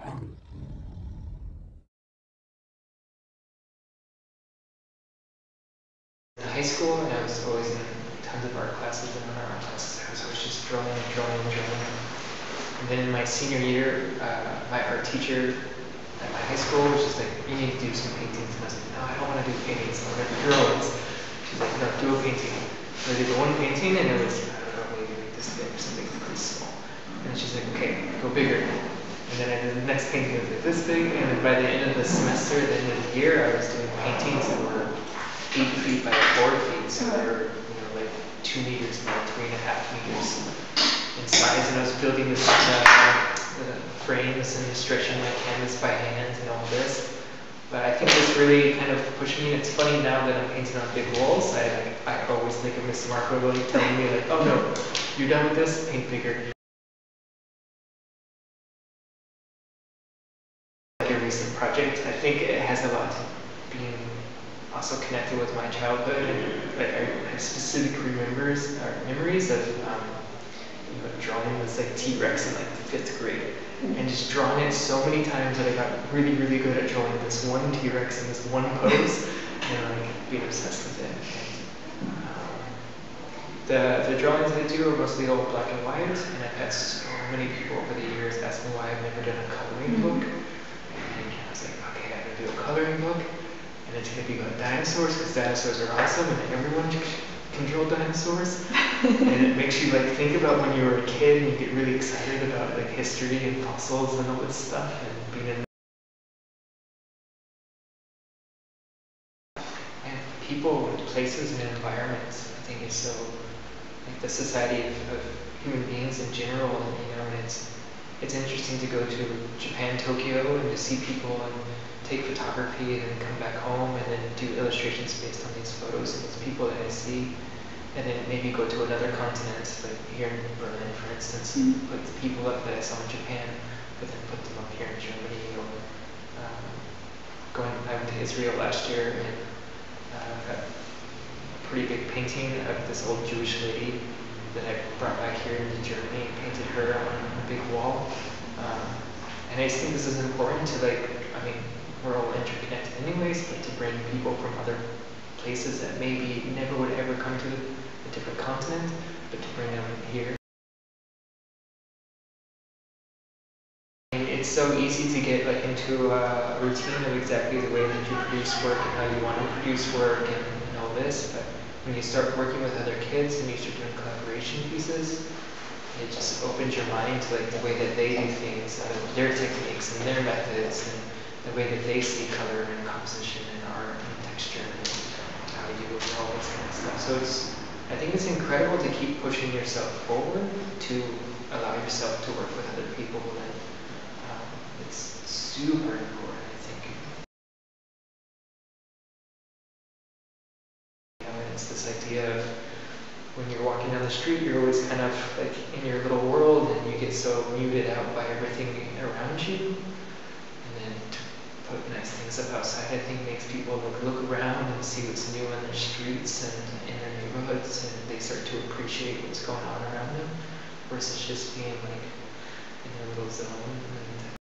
In high school, and I was always in tons of art classes, and in our art classes I was always just drawing. And then in my senior year, my art teacher at my high school was just like, you need to do some paintings. And I was like, no, I don't want to do paintings, I want to do drawings. She's like, no, do a painting. So I did one painting, and it was, I don't know, maybe like this big or something pretty small. And she's like, okay, go bigger. And then I did the next painting that was like this big, and then by the end of the semester, the end of the year, I was doing paintings that were 8 feet by 4 feet, so they were, like 2 meters by 3.5 meters in size. And I was building this the frames and stretching my canvas by hand and all this. But I think this really kind of pushed me. And it's funny now that I'm painting on big walls. I always think of Miss Marco really telling me like, oh no, you're done with this, paint bigger. Like a recent project, I think it has a lot to being also connected with my childhood, and like I specific memories of drawing this like T-Rex in like the 5th grade, and just drawing it so many times that I got really, really good at drawing this one T-Rex in this one pose, and like being obsessed with it. And, the drawings I do are mostly all black and white, and I've had so many people over the years ask me why I've never done a coloring book. And I was like, okay, I'm gonna do a coloring book. And it's going to be about dinosaurs, because dinosaurs are awesome and everyone can draw dinosaurs. And it makes you like think about when you were a kid and you get really excited about like history and fossils and all this stuff, and being in and people and places and environments. I think is so like the society of human beings in general, and it's interesting to go to Japan, Tokyo, and to see people and take photography and then come back home and then do illustrations based on these photos and these people that I see, and then maybe go to another continent, like here in Berlin, for instance, and put the people up that I saw in Japan, but then put them up here in Germany, or I went to Israel last year and got a pretty big painting of this old Jewish lady that I brought back here into Germany and painted her on a big wall. And I just think this is important to we're all interconnected anyways, but to bring people from other places that maybe never would ever come to a different continent, but to bring them here. And it's so easy to get into a routine of exactly the way that you produce work and how you want to produce work and all this, but when you start working with other kids and you start doing collaboration pieces, it just opens your mind to the way that they do things, their techniques and their methods, and the way that they see color and composition and art and texture and how you do all this kind of stuff. So I think it's incredible to keep pushing yourself forward, to allow yourself to work with other people, and it's super important, I think. And it's this idea of when you're walking down the street, you're always kind of like in your little world, and you get so muted out by everything around you. And then to put nice things up outside, I think makes people look around and see what's new in their streets and in their neighborhoods, and they start to appreciate what's going on around them, versus just being in their little zone. And